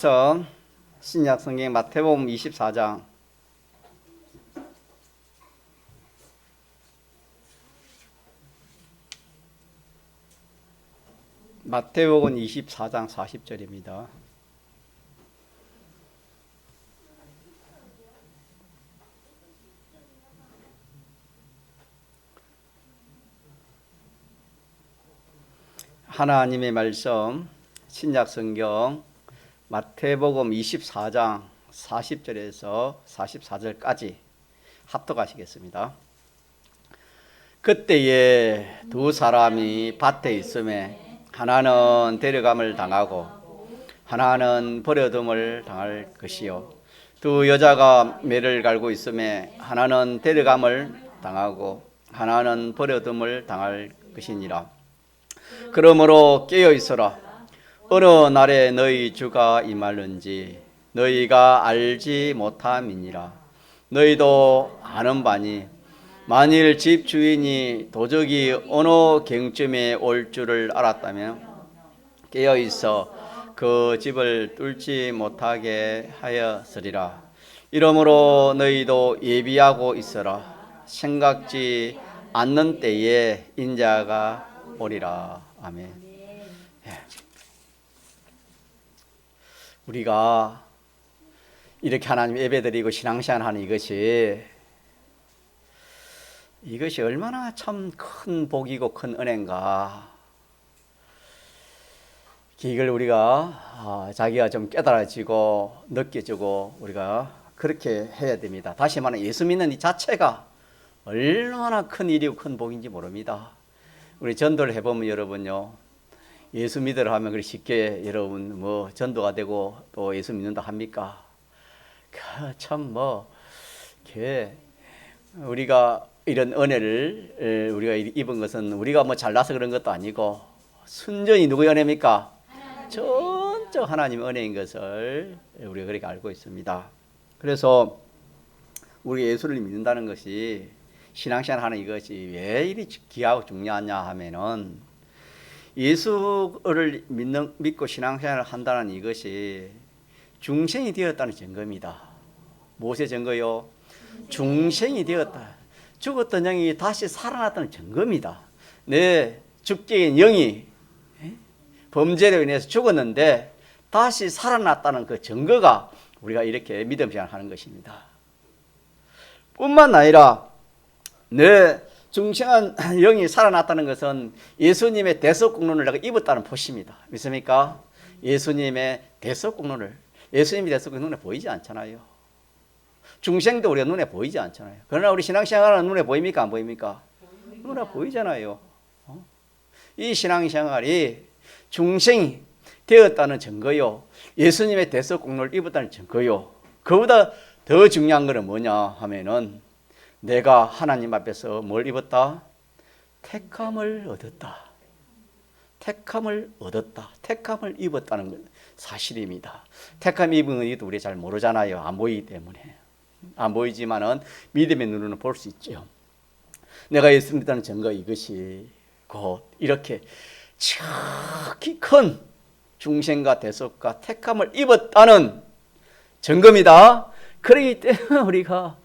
그래서 신약 성경 마태복음 24장 마태복음 24장 40절입니다. 하나님의 말씀 신약 성경 마태복음 24장 40절에서 44절까지 합독하시겠습니다. 그때에 두 사람이 밭에 있음에 하나는 데려감을 당하고 하나는 버려둠을 당할 것이요 두 여자가 매를 갈고 있음에 하나는 데려감을 당하고 하나는 버려둠을 당할 것이니라. 그러므로 깨어 있어라. 어느 날에 너희 주가 임하는지 너희가 알지 못함이니라. 너희도 아는 바니 만일 집 주인이 도적이 어느 경쯤에 올 줄을 알았다면 깨어 있어 그 집을 뚫지 못하게 하였으리라. 이러므로 너희도 예비하고 있어라. 생각지 않는 때에 인자가 오리라. 아멘. 우리가 이렇게 하나님 예배드리고 신앙생활하는 이것이 얼마나 참 큰 복이고 큰 은혜인가. 이걸 우리가 자기가 좀 깨달아지고 느껴지고 우리가 그렇게 해야 됩니다. 다시 말하면 예수 믿는 이 자체가 얼마나 큰 일이고 큰 복인지 모릅니다. 우리 전도를 해보면 여러분요, 예수 믿으라 하면 그렇게 쉽게 여러분 뭐 전도가 되고 또 예수 믿는다 합니까? 참 우리가 이런 은혜를 우리가 입은 것은 우리가 뭐 잘나서 그런 것도 아니고 순전히 누구의 은혜입니까? 전적 하나님의 은혜인 것을 우리가 그렇게 알고 있습니다. 그래서 우리 예수를 믿는다는 것이 신앙생활 하는 이것이 왜 이리 귀하고 중요하냐 하면은 예수를 믿고 신앙생활을 한다는 이것이 중생이 되었다는 증거입니다. 무엇의 증거요? 중생이 되었다. 죽었던 영이 다시 살아났다는 증거입니다. 내 죽게인 영이 범죄로 인해서 죽었는데 다시 살아났다는 그 증거가 우리가 이렇게 믿음 생활하는 것입니다. 뿐만 아니라 내 중생한 영이 살아났다는 것은 예수님의 대속국론을 내가 입었다는 표시입니다. 믿습니까? 예수님의 대속국론을, 예수님의 대속국론 눈에 보이지 않잖아요. 중생도 우리가 눈에 보이지 않잖아요. 그러나 우리 신앙생활은 눈에 보입니까? 안 보입니까? 눈에 보이잖아요. 이 신앙생활이 중생이 되었다는 증거요, 예수님의 대속국론을 입었다는 증거요, 그보다 더 중요한 것은 뭐냐 하면은 내가 하나님 앞에서 뭘 입었다? 택함을 얻었다. 택함을 얻었다. 택함을 입었다는 사실입니다. 택함 입은 것도 우리 잘 모르잖아요. 안 보이기 때문에. 안 보이지만은 믿음의 눈으로는 볼 수 있죠. 내가 예수 믿다는 증거 이것이 곧 이렇게 지극히 큰 중생과 대속과 택함을 입었다는 증거입니다. 그렇기 때문에 우리가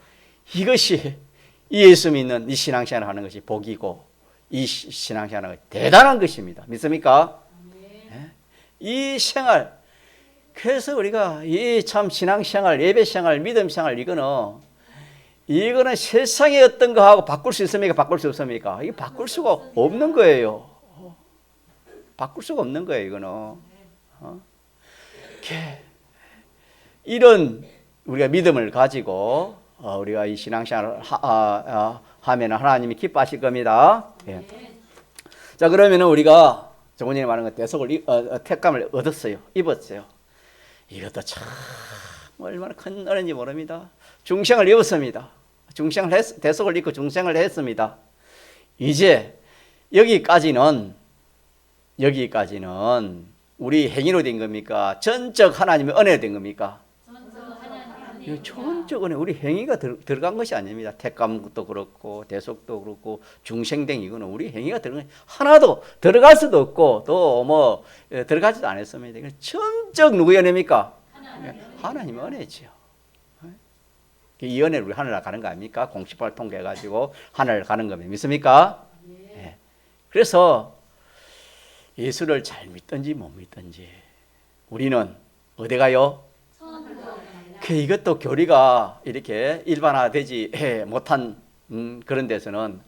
이것이 이 예수 믿는 이 신앙생활을 하는 것이 복이고 이 신앙생활은 것이 대단한 것입니다. 믿습니까? 네. 이 생활, 그래서 우리가 이 참 신앙생활, 예배생활, 믿음생활 이거는 세상의 어떤 거하고 바꿀 수 있습니까? 바꿀 수 없습니까? 이거 바꿀 수가 없는 거예요. 바꿀 수가 없는 거예요. 이거는 이런 우리가 믿음을 가지고 우리가 이 신앙생활을 하면 하나님이 기뻐하실 겁니다. 예. 자, 그러면은 우리가 조금전에 말한 것 대속을 택감을 얻었어요. 입었어요. 이것도 참 얼마나 큰 은혜인지 모릅니다. 중생을 입었습니다. 대속을 입고 중생을 했습니다. 이제 여기까지는 우리 행위로 된 겁니까? 전적 하나님의 은혜로 된 겁니까? 전적 은혜, 우리 행위가 들어간 것이 아닙니다. 택감도 그렇고 대속도 그렇고 중생된 이거는 우리 행위가 들어간, 하나도 들어갈 수도 없고 또 들어가지도 않았습니다. 전적 누구의 은혜입니까? 하나님의 은혜지요. 이 은혜를 우리 하늘나라 가는 거 아닙니까? 공식발 통과해가지고 하늘을 가는 겁니다. 믿습니까? 예. 그래서 예수를 잘 믿든지 못 믿든지 우리는 어디 가요? 이것도 교리가 이렇게 일반화되지 못한 그런 데서는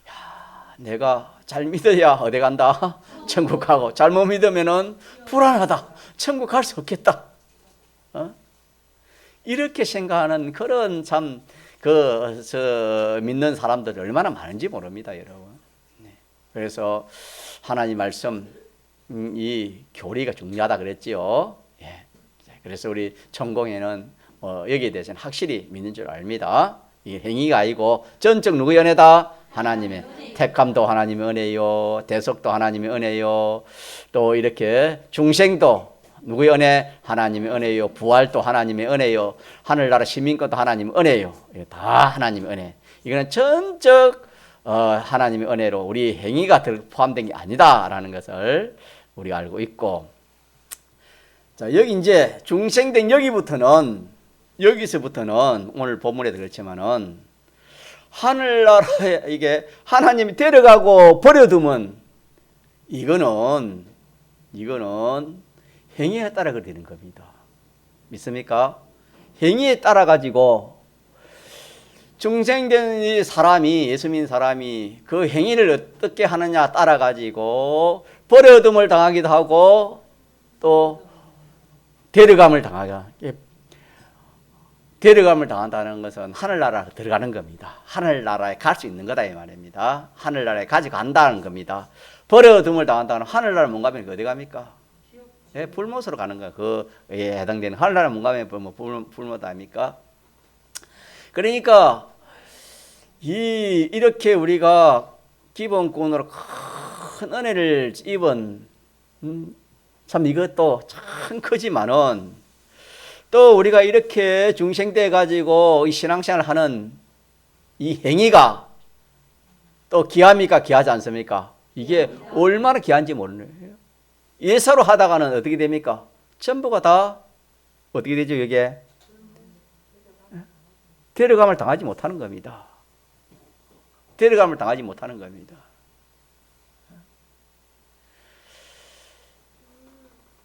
야, 내가 잘 믿어야 어디 간다? 천국 가고 잘못 믿으면은 불안하다. 천국 갈 수 없겠다. 이렇게 생각하는 그런 참 믿는 사람들이 얼마나 많은지 모릅니다, 여러분. 네. 그래서 하나님 말씀 이 교리가 중요하다 그랬지요. 예. 그래서 우리 전공에는 여기에 대해서는 확실히 믿는 줄 압니다. 이게 행위가 아니고 전적 누구의 은혜다? 하나님의 택함도 하나님의 은혜요, 대속도 하나님의 은혜요, 또 이렇게 중생도 누구의 은혜? 하나님의 은혜요. 부활도 하나님의 은혜요. 하늘나라 시민권도 하나님의 은혜요. 다 하나님의 은혜. 이거는 전적 하나님의 은혜로 우리 행위가 포함된 게 아니다라는 것을 우리가 알고 있고, 자 여기 이제 중생된 여기서부터는 오늘 본문에도 그렇지만은 하늘나라에 이게 하나님이 데려가고 버려두면 이거는 행위에 따라 그렇게 되는 겁니다. 믿습니까? 행위에 따라 가지고 중생된 이 사람이, 예수 믿는 사람이 그 행위를 어떻게 하느냐 따라 가지고 버려둠을 당하기도 하고 또 데려감을 당한다는 것은 하늘나라로 들어가는 겁니다. 하늘나라에 갈 수 있는 거다 이 말입니다. 하늘나라에 가져간다는 겁니다. 버려둠을 당한다는 하늘나라 못 가면 어디 갑니까? 예, 불못으로 가는 거야. 그에 해당되는 하늘나라 못 가면 불못 아닙니까? 그러니까 이렇게 우리가 기본권으로 큰 은혜를 입은 참 이것도 참 크지만은 또 우리가 이렇게 중생돼 가지고 이 신앙생활을 하는 이 행위가 또 귀합니까? 귀하지 않습니까? 이게 얼마나 귀한지 모르는 거예요. 예사로 하다가는 어떻게 됩니까? 전부가 다 어떻게 되죠? 이게 데려감을 당하지 못하는 겁니다. 데려감을 당하지 못하는 겁니다.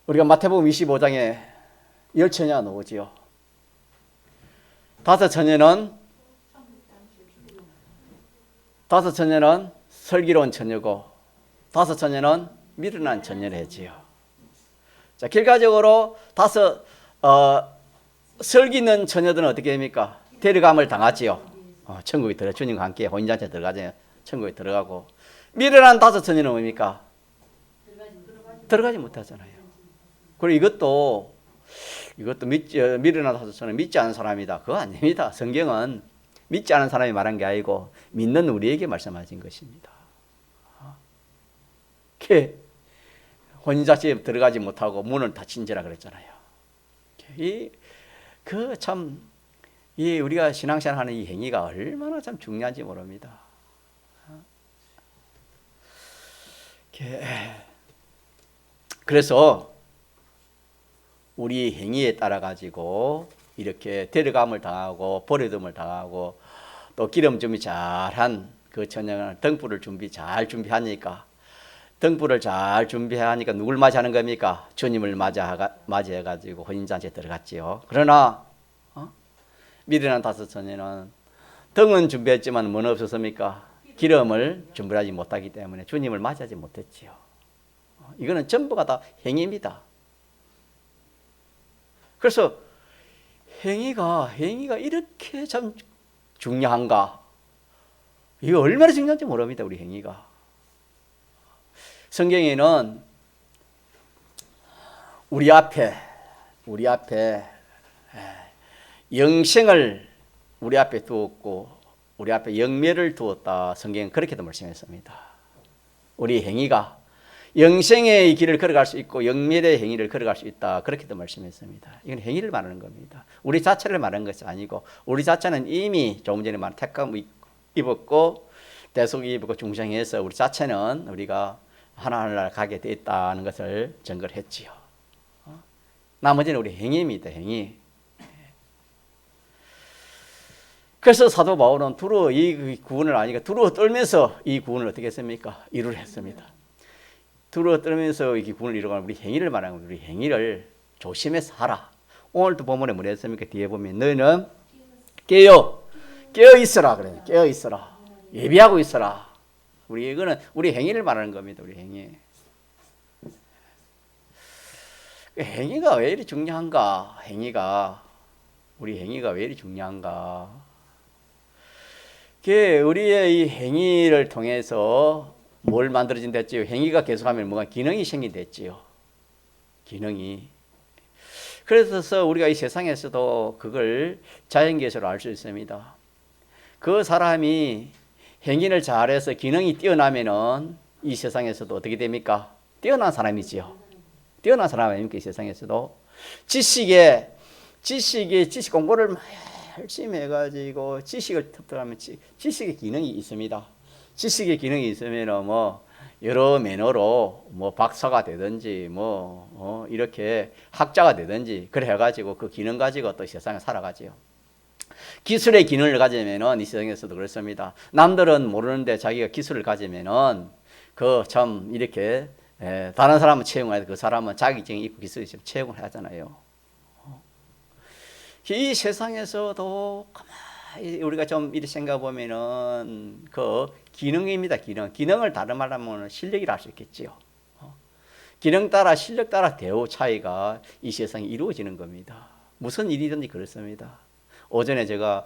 우리가 마태복음 25장에 10처녀가 나오지요. 5처녀는 슬기로운 처녀고 5처녀는 미련한 처녀를 했지요. 자, 결과적으로 슬기 있는 처녀들은 어떻게 됩니까? 데려감을 당하지요. 천국에 주님과 함께 혼인잔치에 들어가죠. 천국에 들어가고. 미련한 5처녀는 뭡니까? 들어가지 못하잖아요. 그리고 이것도 미련한 5처녀는 믿지 않은 사람이다. 그거 아닙니다. 성경은 믿지 않은 사람이 말한 게 아니고 믿는 우리에게 말씀하신 것입니다. 혼인잔치에 들어가지 못하고 문을 닫힌지라 그랬잖아요. 우리가 신앙생활 하는 이 행위가 얼마나 참 중요한지 모릅니다. 그래서 우리 행위에 따라 가지고 이렇게 데려감을 당하고 버려둠을 당하고 또 기름 준비 잘한 그 처녀는 등불을 잘 준비하니까 등불을 잘 준비하니까 누굴 맞이하는 겁니까? 주님을 맞이해가지고 혼인잔치에 들어갔지요. 그러나 미련한 5처녀는 등은 준비했지만 뭐는 없었습니까? 기름을 준비하지 못하기 때문에 주님을 맞이하지 못했지요. 이거는 전부가 다 행위입니다. 그래서 행위가 이렇게 참 중요한가? 이거 얼마나 중요한지 모릅니다. 우리 행위가. 성경에는 우리 앞에 영생을 우리 앞에 두었고 우리 앞에 영멸을 두었다. 성경은 그렇게도 말씀했습니다. 우리 행위가 영생의 길을 걸어갈 수 있고 영멸의 행위를 걸어갈 수 있다. 그렇게도 말씀했습니다. 이건 행위를 말하는 겁니다. 우리 자체를 말하는 것이 아니고 우리 자체는 이미 조금 전에 말한 택함 입었고 대속이 입었고 중생해서 우리 자체는 우리가 하나님을 가게 돼 있다는 것을 증거를 했지요. 나머지는 우리 행위입니다. 행위. 그래서 사도 바울은 두루 이 구원을 아니까 두루 떨면서 이 구원을 어떻게 했습니까? 이루려 했습니다. 두루 떨면서 이 구원을 이루고 우리 행위를 말하는 겁니다. 우리 행위를 조심해서 하라. 오늘도 본문에 뭐라 했습니까? 뒤에 보면 너희는 깨어 있어라 그래요. 깨어 있어라. 예비하고 있어라. 이거는 우리 행위를 말하는 겁니다. 우리 행위. 행위가 왜 이리 중요한가? 우리 행위가 왜 이리 중요한가? 우리의 이 행위를 통해서 뭘 만들어진댔지요? 행위가 계속하면 뭔가 기능이 생긴댔지요. 기능이. 그래서 우리가 이 세상에서도 그걸 자연계에서로 알 수 있습니다. 그 사람이 행위를 잘해서 기능이 뛰어나면은 이 세상에서도 어떻게 됩니까? 뛰어난 사람이지요. 뛰어난 사람 아닙니까? 이 세상에서도. 지식 공부를 열심히 해가지고 지식을 습득하면 지식의 기능이 있습니다. 지식의 기능이 있으면 여러 매너로 박사가 되든지 이렇게 학자가 되든지 그래 해가지고 그 기능 가지고 또 세상에 살아가지요. 기술의 기능을 가지면은 이 세상에서도 그렇습니다. 남들은 모르는데 자기가 기술을 가지면은 그 참 이렇게 다른 사람은 채용해야 그 사람은 자격증이 있고 기술이 있으면 채용을 하잖아요. 이 세상에서도 가만히 우리가 좀 이렇게 생각해 보면은 그 기능입니다. 기능을 다른 말로 하면 실력이라 할 수 있겠지요. 기능 따라 실력 따라 대우 차이가 이 세상에 이루어지는 겁니다. 무슨 일이든지 그렇습니다. 오전에 제가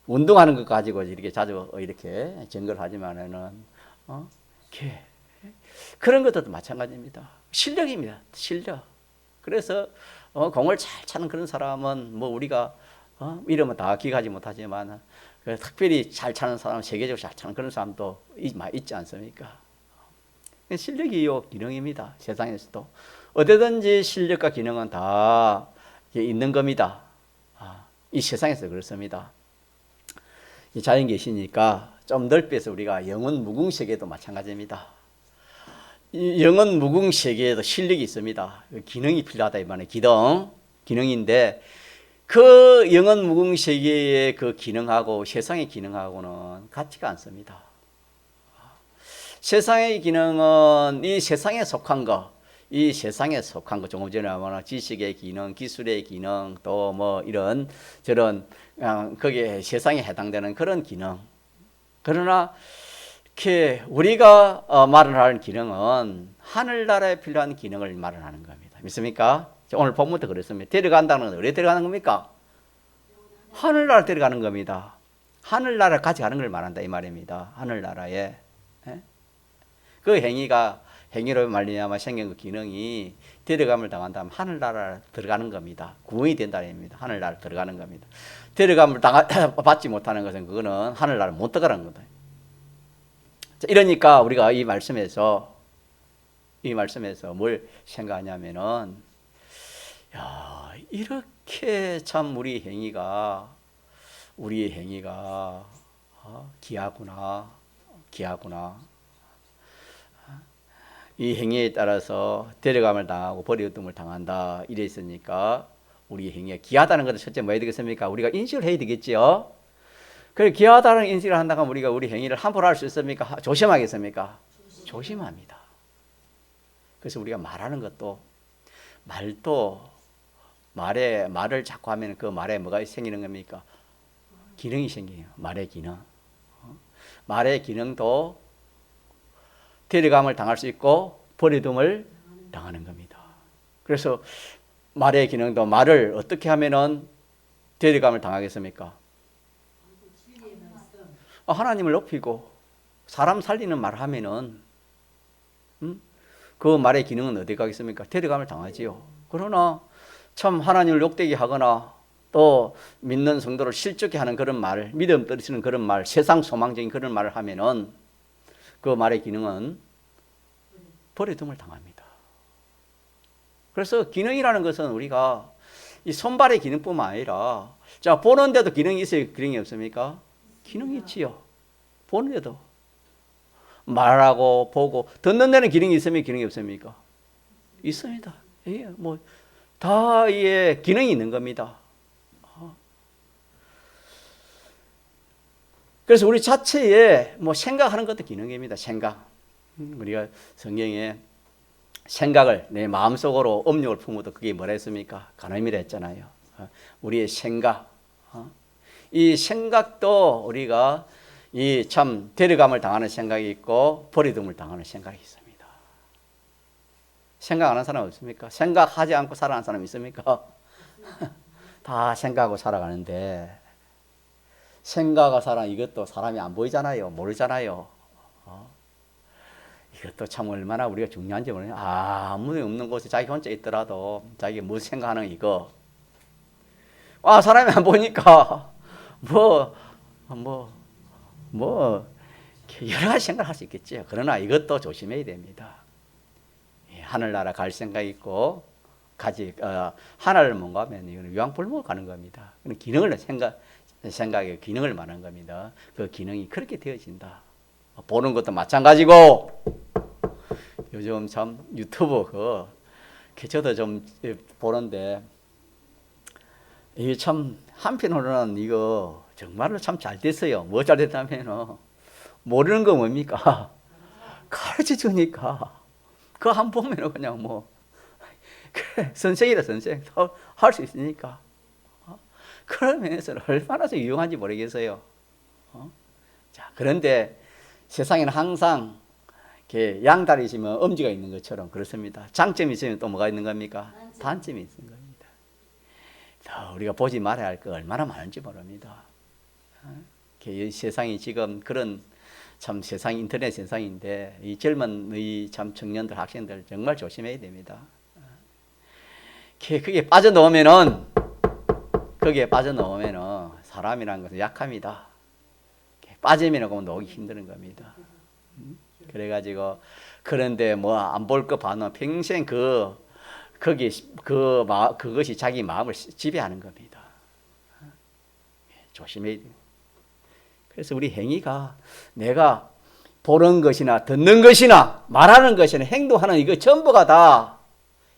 운동하는 것 가지고 이렇게 자주 이렇게 증거를 하지만은 그런 것도 마찬가지입니다. 실력입니다. 실력. 그래서 공을 잘 차는 그런 사람은 우리가 이러면 다 기억하지 못하지만 특별히 잘 차는 사람, 세계적으로 잘 차는 그런 사람도 있지 않습니까? 실력이요 기능입니다. 세상에서도 어디든지 실력과 기능은 다 있는 겁니다. 이 세상에서 그렇습니다. 이 자연계시니까 좀 넓혀서 우리가 영원 무궁세계도 마찬가지입니다. 이 영원 무궁세계에도 실력이 있습니다. 기능이 필요하다 이 말은 기능인데 그 영원 무궁세계의 그 기능하고 세상의 기능하고는 같지가 않습니다. 세상의 기능은 이 세상에 속한 거, 조금 전에 말한 지식의 기능, 기술의 기능, 또 이런 저런 거기에 세상에 해당되는 그런 기능. 그러나 우리가 말을 하는 기능은 하늘나라에 필요한 기능을 말을 하는 겁니다. 믿습니까? 오늘 본문도 그랬습니다. 데려간다는 건 어디에 데려가는 겁니까? 하늘나라 데려가는 겁니다. 하늘나라 같이 가는 걸 말한다 이 말입니다. 하늘나라에. 그 행위로 말미암아 생긴 그 기능이 데려감을 당한다면 하늘나라 들어가는 겁니다. 구원이 된다는 얘기입니다. 하늘나라 들어가는 겁니다. 데려감을 받지 못하는 것은 그거는 하늘나라 못 들어가는 거다. 자, 이러니까 우리가 이 말씀에서 뭘 생각하냐면은 이렇게 참 우리의 행위가 귀하구나. 이 행위에 따라서 데려감을 당하고 버림을 당한다. 이래 있으니까 우리 행위가 귀하다는 것을 첫째 뭐 해야 되겠습니까? 우리가 인식을 해야 되겠지요. 그래 귀하다는 인식을 한다면 우리가 우리 행위를 함부로 할 수 있습니까? 조심하겠습니까? 조심합니다. 그래서 우리가 말하는 것도 말을 자꾸 하면 그 말에 뭐가 생기는 겁니까? 기능이 생겨요. 말의 기능. 말의 기능도 데려감을 당할 수 있고 버림을 당하는 겁니다. 그래서 말의 기능도 말을 어떻게 하면은 데려감을 당하겠습니까? 하나님을 높이고 사람 살리는 말 하면은 그 말의 기능은 어디 가겠습니까? 데려감을 당하지요. 그러나 참 하나님을 욕되게 하거나 또 믿는 성도를 실족해 하는 그런 말, 믿음 떨어지는 그런 말, 세상 소망적인 그런 말을 하면은 그 말의 기능은 버림을 당합니다. 그래서 기능이라는 것은 우리가 이 손발의 기능뿐만 아니라 자 보는데도 기능이 있어요? 기능이 없습니까? 기능이 있지요. 보는데도 말하고 보고 듣는 데는 기능이 있으면 기능이 없습니까? 있습니다. 예, 뭐 다 이게 기능이 있는 겁니다. 그래서 우리 자체에 뭐 생각하는 것도 기능입니다. 생각. 우리가 성경에 생각을 내 마음속으로 음욕을 품어도 그게 뭐라 했습니까? 간음이라 했잖아요. 우리의 생각. 이 생각도 우리가 이 참 데려감을 당하는 생각이 있고 버리둠을 당하는 생각이 있습니다. 생각하는 사람 없습니까? 생각하지 않고 살아가는 사람 있습니까? 다 생각하고 살아가는데 생각하고 살아 이것도 사람이 안 보이잖아요. 모르잖아요. 이것도 참 얼마나 우리가 중요한지 모르겠어요. 아무도 없는 곳에 자기 혼자 있더라도 자기가 무슨 생각하는 이거. 사람이 안 보니까 여러 가지 생각을 할 수 있겠죠. 그러나 이것도 조심해야 됩니다. 하늘나라 갈 생각이 있고 하늘을 못 가면 이거는 유황불목 가는 겁니다. 기능을 생각의 기능을 말하는 겁니다. 그 기능이 그렇게 되어진다. 보는 것도 마찬가지고 요즘 참 유튜브 저도 좀 보는데 이게 참 한편으로는 이거 정말로 참 잘 됐어요. 뭐 잘 됐다면 모르는 거 뭡니까? 가르쳐 주니까 그거 한 보면 그냥 그래, 선생이다 선생 할 수 있으니까 그런 면에서는 얼마나 유용한지 모르겠어요. 자, 그런데 세상에는 항상 이렇게 양다리 있으면 엄지가 있는 것처럼 그렇습니다. 장점이 있으면 또 뭐가 있는 겁니까? 단점이 있는 겁니다. 우리가 보지 말아야 할 거 얼마나 많은지 모릅니다. 이 세상이 지금 그런 참 세상이 인터넷 세상인데 이 젊은 이 참 청년들 학생들 정말 조심해야 됩니다. 거기에 빠져놓으면은 사람이라는 것은 약합니다. 빠지면 놓기 힘든 겁니다. 그래가지고 그런데 안 볼 거 봐놓으면 평생 그것이 자기 마음을 지배하는 겁니다. 조심해야 돼요. 그래서 우리 행위가 내가 보는 것이나 듣는 것이나 말하는 것이나 행동하는 이거 전부가 다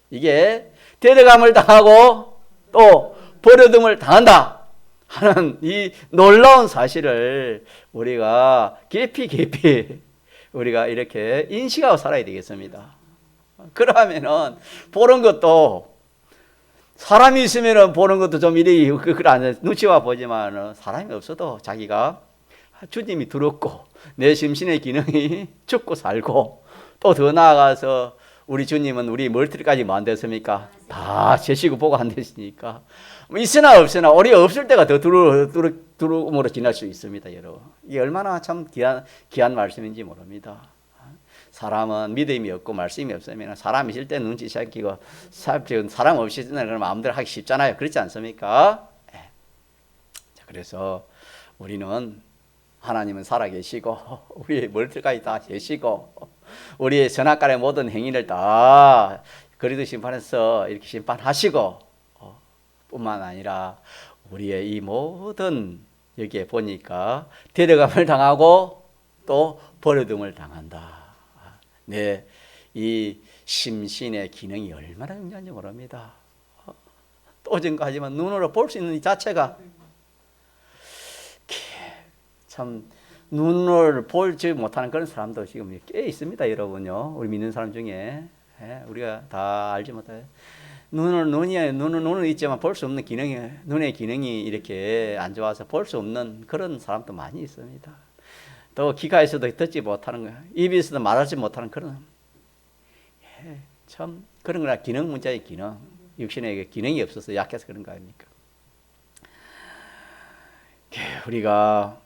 이게 데려감을 당하고 또 버려둠을 당한다 하는 이 놀라운 사실을 우리가 깊이 우리가 이렇게 인식하고 살아야 되겠습니다. 그러면은 보는 것도 사람이 있으면은 보는 것도 좀 이리 눈치와 보지만 사람이 없어도 자기가 주님이 들었고 내 심신의 기능이 죽고 살고 또 더 나아가서 우리 주님은 우리 멀티까지 만드셨습니까? 다 재시고 보고 안 됐으니까 있으나 없으나 우리 없을 때가 더 두루뭉으로 지날 수 있습니다. 여러분 이게 얼마나 참 귀한 말씀인지 모릅니다. 사람은 믿음이 없고 말씀이 없으면 사람 있을 때 눈치 살피고 사람 없이 그런 마음대로 하기 쉽잖아요. 그렇지 않습니까? 자, 그래서 우리는 하나님은 살아계시고 우리의 멀티까지 다 계시고 우리의 선악간의 모든 행위를 다 그리스도 심판에서 이렇게 심판하시고 뿐만 아니라 우리의 이 모든 여기에 보니까 데려감을 당하고 또 버려둠을 당한다. 네, 이 심신의 기능이 얼마나 중요한지 모릅니다. 또 증거하지만 눈으로 볼 수 있는 이 자체가 참 눈을 보지 못하는 그런 사람도 지금 꽤 있습니다, 여러분요. 우리 믿는 사람 중에 우리가 다 알지 못해요. 눈은 있지만 볼 수 없는 눈의 기능이 이렇게 안 좋아서 볼 수 없는 그런 사람도 많이 있습니다. 또 귀가에서도 듣지 못하는 거야. 입에서도 말하지 못하는 그런 참 그런 거라 기능 문제의 기능. 육신에 기능이 없어서 약해서 그런 거 아닙니까? 우리가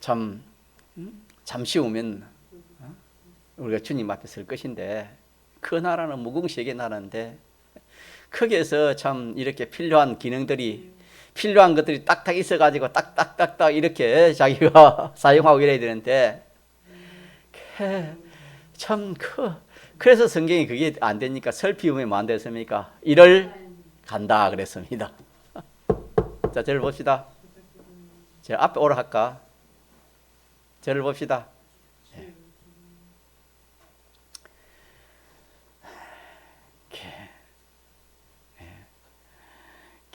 참 잠시 후면 우리가 주님 앞에 설 것인데 그 나라는 무궁시의 나라인데 거기에서 참 이렇게 필요한 것들이 딱딱 있어가지고 딱딱딱딱 이렇게 자기가 사용하고 이래야 되는데 참 그래서 성경이 그게 안 되니까 설피우면 뭐 안 됐습니까? 이를 간다 그랬습니다. 자, 저를 봅시다. 제가 앞에 오라 할까? 저를 봅시다.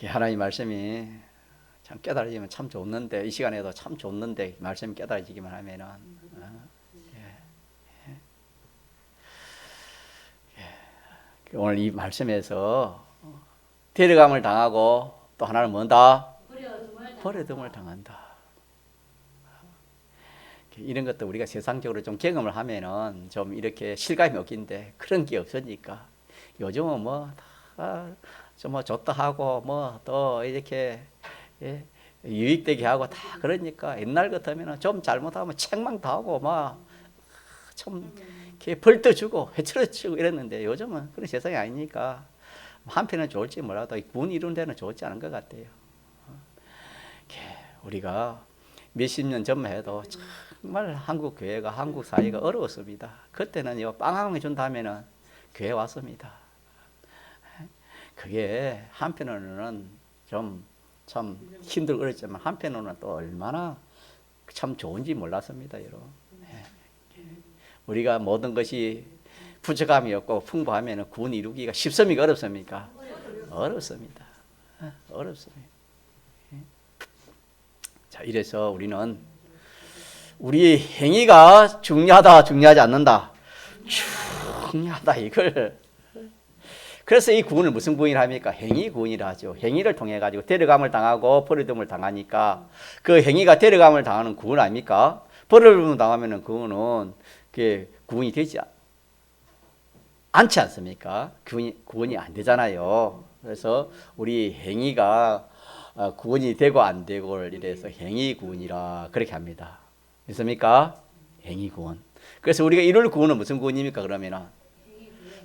하나님 말씀이 참 깨달아지면 참 좋는데, 이 시간에도 참 좋는데 말씀이 깨달아지기만 하면은 오늘 이 말씀에서 데려감을 당하고 또 하나는 뭔다? 버려둠을 당한다. 이런 것도 우리가 세상적으로 좀 경험을 하면은 좀 이렇게 실감이 없긴데 그런 게 없으니까 요즘은 뭐 다 좀 뭐 좋다 하고 뭐 또 이렇게 유익되게 하고 다 그러니까 옛날 같으면은 좀 잘못하면 책망 당하고 막 좀 이렇게 벌떠 주고 회초려 주고 이랬는데 요즘은 그런 세상이 아니니까 한편은 좋을지 몰라도 군 이룬 데는 좋지 않은 것 같아요. 우리가 몇십 년 전만 해도 정말 한국 교회가 한국 사회가 어려웠습니다. 그때는요 빵 준다면은 교회 왔습니다. 그게 한편으로는 좀 참 힘들고 그랬지만 한편으로는 또 얼마나 참 좋은지 몰랐습니다, 여러분. 우리가 모든 것이 부족함이 없고 풍부하면 군 이루기가 쉽습니까, 어렵습니까? 어렵습니다. 어렵습니다. 자, 이래서 우리는 우리 행위가 중요하다, 중요하지 않는다. 중요하다, 이걸. 그래서 이 구원을 무슨 구원이라 합니까? 행위 구원이라 하죠. 행위를 통해 가지고 데려감을 당하고 버려둠을 당하니까 그 행위가 데려감을 당하는 구원 아닙니까? 버려둠을 당하면은 그거는 그게 구원이 되지 않지 않습니까? 구원이 안 되잖아요. 그래서 우리 행위가 구원이 되고 안 되고를 이래서 행위 구원이라 그렇게 합니다. 믿습니까? 행위 구원. 그래서 우리가 이룰 구원은 무슨 구원입니까? 그러면은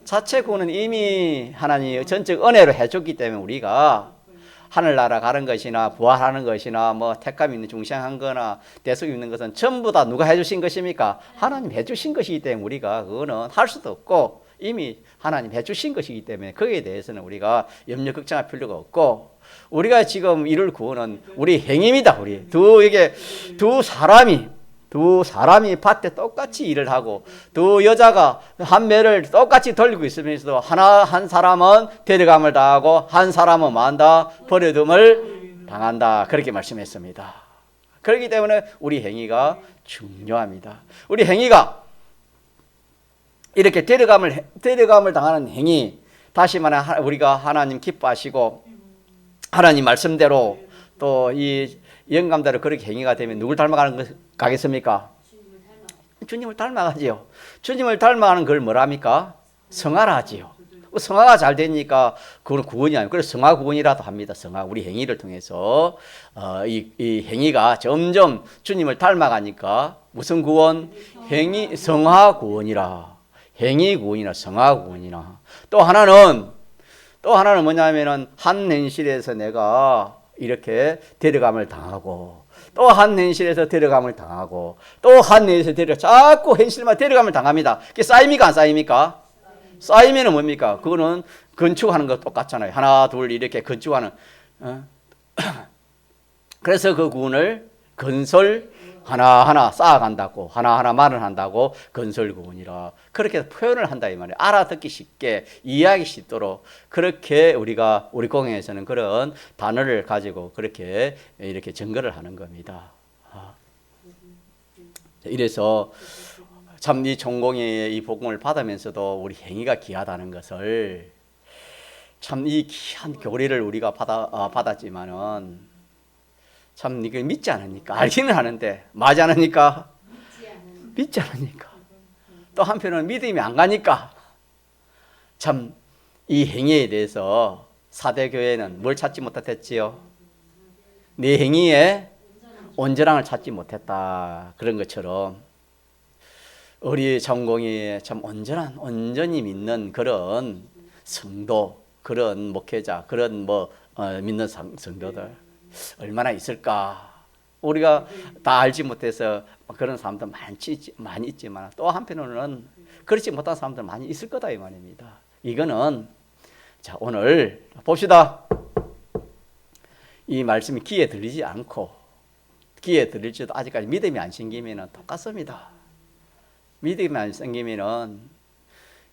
자체 구원은 이미 하나님이 전적 은혜로 해줬기 때문에 우리가 하늘나라 가는 것이나 부활하는 것이나 뭐 택감 있는 중생한 거나 대속 있는 것은 전부 다 누가 해주신 것입니까? 하나님 해주신 것이기 때문에 우리가 그거는 할 수도 없고 이미 하나님 해주신 것이기 때문에 거기에 대해서는 우리가 염려 걱정할 필요가 없고 우리가 지금 이룰 구원은 우리 행위입니다. 우리 두 사람이 밭에 똑같이 일을 하고 두 여자가 한 매를 똑같이 돌리고 있으면서도 한 사람은 데려감을 당하고 한 사람은 뭐한다? 버려둠을 당한다. 그렇게 말씀했습니다. 그렇기 때문에 우리 행위가 중요합니다. 우리 행위가 이렇게 데려감을 당하는 행위, 다시 말하면 우리가 하나님 기뻐하시고 하나님 말씀대로 또 이 영감대로 그렇게 행위가 되면 누굴 닮아가겠습니까? 주님을 닮아가지요. 주님을 닮아가는 걸 뭐랍니까? 성화라 하지요. 성화가 잘 되니까 그건 구원이 아니고 그래서 성화 구원이라도 합니다. 성화 우리 행위를 통해서 이 행위가 점점 주님을 닮아가니까 무슨 구원? 행위 성화 구원이라. 행위 구원이나 성화 구원이나. 또 하나는 뭐냐면은 한 현실에서 내가 이렇게 데려감을 당하고 또 한 현실에서 데려감을 당하고 또 한 현실에서 자꾸 현실만 데려감을 당합니다. 그게 쌓입니까 안 쌓입니까? 쌓이면은 뭡니까? 그거는 건축하는 거 똑같잖아요. 하나 둘 이렇게 건축하는 그래서 그 구원을 건설 하나하나 쌓아간다고 하나하나 말을 한다고 건설구원이라 그렇게 표현을 한다 이 말이에요. 알아듣기 쉽게 이해하기 쉽도록 그렇게 우리가 우리 공회에서는 그런 단어를 가지고 그렇게 이렇게 증거를 하는 겁니다. 이래서 참 이 전공의 이 복음을 받으면서도 우리 행위가 귀하다는 것을 참 이 귀한 교리를 우리가 받았지만은 참 이걸 믿지 않으니까 알기는 하는데 맞지 않으니까 믿지 않으니까 또 한편은 믿음이 안 가니까 참 이 행위에 대해서 사대교회는 뭘 찾지 못했지요? 내 행위에 온전함을 찾지 못했다. 그런 것처럼 우리 전공이 참 온전히 믿는 그런 성도, 그런 목회자, 그런 믿는 성도들 얼마나 있을까? 우리가 다 알지 못해서 그런 사람들 많이 있지만 또 한편으로는 그렇지 못한 사람들 많이 있을 거다 이 말입니다. 이거는 자 오늘 봅시다. 이 말씀이 귀에 들리지 않고 귀에 들릴지도 아직까지 믿음이 안 생기면 똑같습니다. 믿음이 안 생기면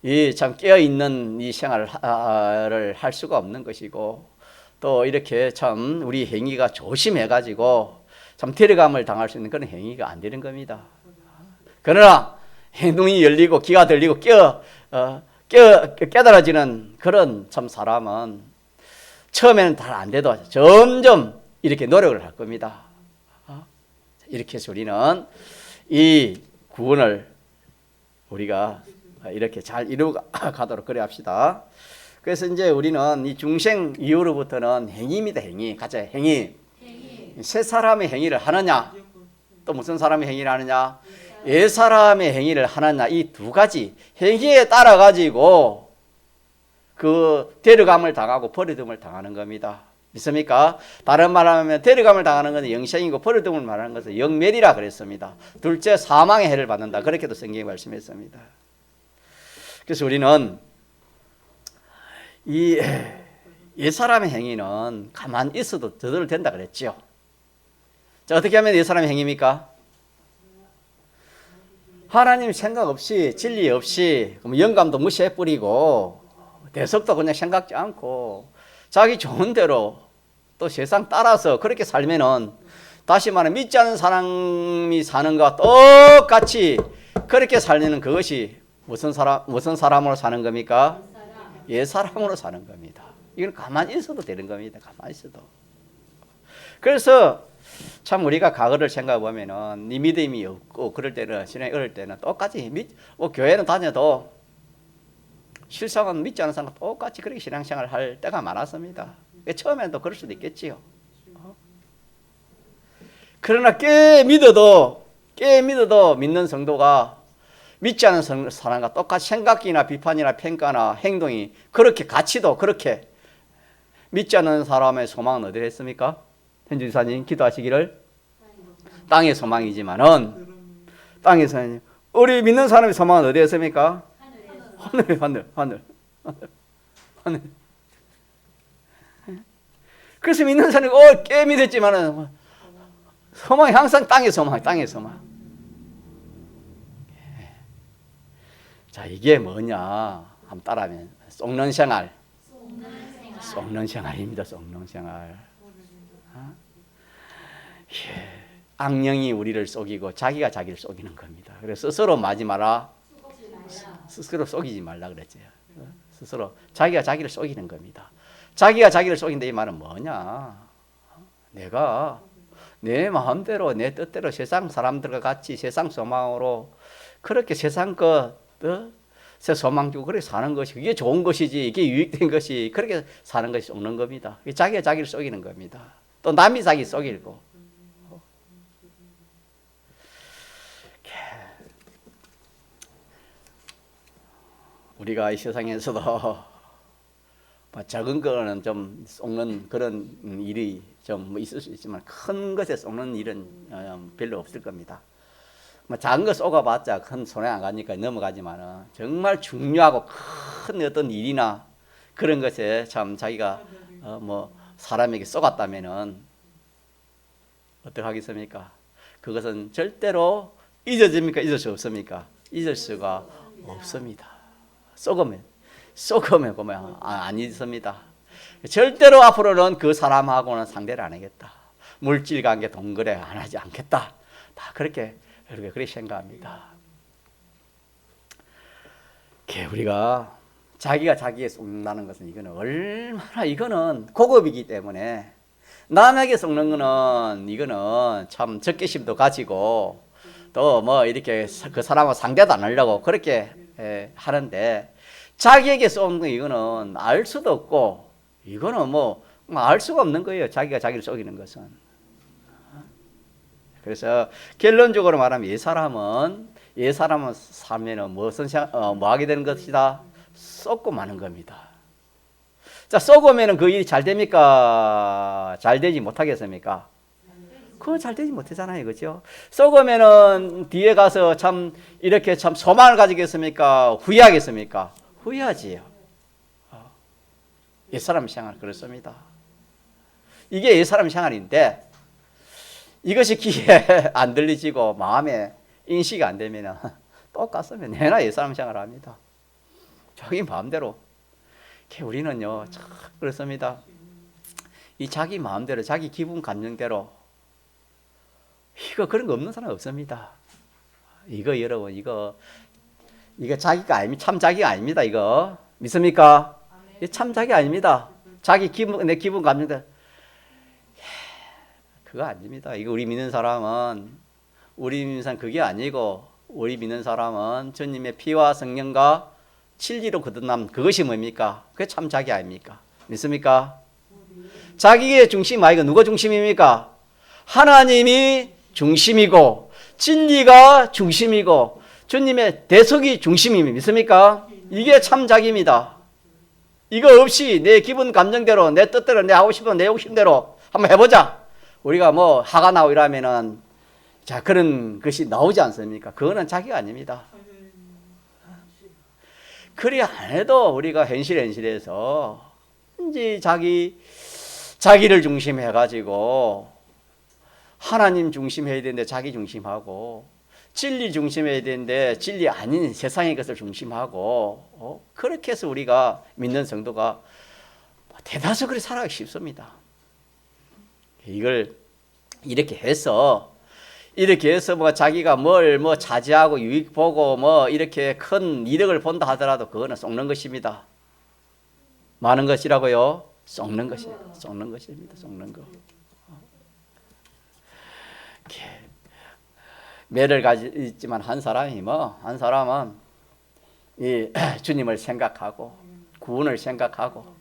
이 참 깨어 있는 이 생활을 할 수가 없는 것이고. 또 이렇게 참 우리 행위가 조심해가지고 참 데려감을 당할 수 있는 그런 행위가 안 되는 겁니다. 그러나 눈이 열리고 귀가 들리고 깨달아지는 그런 참 사람은 처음에는 잘 안 돼도 점점 이렇게 노력을 할 겁니다. 이렇게 해서 우리는 이 구원을 우리가 이렇게 잘 이루어가도록 그래 합시다. 그래서 이제 우리는 이 중생 이후로부터는 행위입니다. 행위. 가자. 행위. 새 사람의 행위를 하느냐, 또 무슨 사람의 행위를 하느냐, 옛 사람의 행위를 하느냐, 이 두 가지 행위에 따라 가지고 그 데려감을 당하고 버려둠을 당하는 겁니다. 믿습니까? 다른 말하면 데려감을 당하는 것은 영생이고 버려둠을 말하는 것은 영멸이라 그랬습니다. 둘째 사망의 해를 받는다. 그렇게도 성경이 말씀했습니다. 그래서 우리는 이 옛사람의 행위는 가만히 있어도 저절로 된다 그랬죠. 자, 어떻게 하면 옛사람의 행위입니까? 하나님 생각 없이, 진리 없이, 영감도 무시해버리고 대석도 그냥 생각지 않고 자기 좋은 대로 또 세상 따라서 그렇게 살면은, 다시 말하면 믿지 않는 사람이 사는 것과 똑같이 그렇게 살면 그것이 무슨 사람으로 사는 겁니까? 옛 사람으로 사는 겁니다. 이건 가만히 있어도 되는 겁니다. 가만히 있어도. 그래서 참 우리가 과거를 생각해 보면은 네 믿음이 없고 그럴 때는, 신앙이 어릴 때는 똑같이 교회는 다녀도 실상은 믿지 않는 사람과 똑같이 그렇게 신앙생활을 할 때가 많았습니다. 처음에는 또 그럴 수도 있겠지요. 그러나 꽤 믿어도 믿는 성도가 믿지 않는 사람과 똑같이 생각이나 비판이나 평가나 행동이 그렇게 가치도 그렇게 믿지 않는 사람의 소망은 어디에 했습니까? 현주 지사님 기도하시기를 땅의 소망이지만은 땅에서 우리 믿는 사람의 소망은 어디에 있습니까? 하늘. 그래서 믿는 사람이 꽤 믿었지만은 소망이 항상 땅의 소망. 자, 이게 뭐냐? 한번 따라하면 썩는 생활. 썩는 생활입니다. 썩는 생활. 악령이 우리를 속이고 자기가 자기를 속이는 겁니다. 그래서 스스로 마지 마라. 스스로 속이지 말라 그랬죠. 스스로 자기가 자기를 속이는 겁니다. 자기가 자기를 속인다 이 말은 뭐냐? 내가 내 마음대로 내 뜻대로 세상 사람들과 같이 세상 소망으로 그렇게 세상 새 소망 주고 그렇게 사는 것이 그게 좋은 것이지, 이게 유익된 것이, 그렇게 사는 것이 속는 겁니다. 자기가 자기를 속이는 겁니다. 또 남이 자기 속이고. 우리가 이 세상에서도 작은 거는 좀 속는 그런 일이 좀 있을 수 있지만 큰 것에 속는 일은 별로 없을 겁니다. 작은 거 쏘가봤자 큰 손해 안 가니까 넘어가지만은 정말 중요하고 큰 어떤 일이나 그런 것에 참 자기가 사람에게 쏘갔다면은 어떻게 하겠습니까? 그것은 절대로 잊어집니까? 잊을 수 없습니까? 잊을 수가 없습니다. 쏘으면 보면 안 잊습니다. 절대로 앞으로는 그 사람하고는 상대를 안 하겠다. 물질 관계 동거래 안 하지 않겠다. 다 그렇게 생각합니다. 우리가 자기가 자기에 속는다는 것은 이거는 고급이기 때문에 남에게 속는 거는 이거는 참 적개심도 가지고 또 이렇게 그 사람하고 상대도 안 하려고 그렇게 하는데, 자기에게 쏘는 거 이거는 알 수도 없고 이거는 알 수가 없는 거예요. 자기가 자기를 속이는 것은. 그래서 결론적으로 말하면 옛 사람은 살면은 뭐 하게 되는 것이다? 썩고 마는 겁니다. 자, 썩으면은 그 일이 잘 됩니까? 잘 되지 못하겠습니까? 그거 잘 되지 못하잖아요. 그죠? 썩으면은 뒤에 가서 이렇게 소망을 가지겠습니까? 후회하겠습니까? 후회하지요. 옛사람 생활 그렇습니다. 이게 옛사람 생활인데, 이것이 귀에 안 들리지고 마음에 인식이 안 되면 똑같으면 내나 옛사람 생활을 합니다. 자기 마음대로. 우리는요 참 그렇습니다. 이 자기 마음대로 자기 기분 감정대로 이거 그런 거 없는 사람 없습니다. 이거 여러분 이거 자기가 아닙니다. 참 자기가 아닙니다. 이거 믿습니까? 이게 참 자기 아닙니다. 자기 기분 내 기분 감정대로 그거 아닙니다. 이거 우리 믿는 사람은 그게 아니고 우리 믿는 사람은 주님의 피와 성령과 진리로 거듭남 그것이 뭡니까? 그게 참 자기 아닙니까? 믿습니까? 자기의 중심 아이가 누가 중심입니까? 하나님이 중심이고 진리가 중심이고 주님의 대속이 중심입니다. 믿습니까? 이게 참 자기입니다. 이거 없이 내 기분 감정대로 내 뜻대로 내 하고 싶은 내 욕심대로 한번 해보자. 우리가 뭐 화가 나고 이러면은 자 그런 것이 나오지 않습니까? 그거는 자기가 아닙니다. 그리 안 해도 우리가 현실에서 이제 자기를 중심해 가지고 하나님 중심해야 되는데 자기 중심하고 진리 중심해야 되는데 진리 아닌 세상의 것을 중심하고 그렇게 해서 우리가 믿는 성도가 대다수 그렇게 살아가기 쉽습니다. 이걸 이렇게 해서 뭐 자기가 뭘 차지하고 유익 보고 뭐 이렇게 큰 이득을 본다 하더라도 그거는 썩는 것입니다. 많은 것이라고요? 썩는 것입니다. 썩는 거. 매를 가지지만 한 사람은 이 주님을 생각하고 구원을 생각하고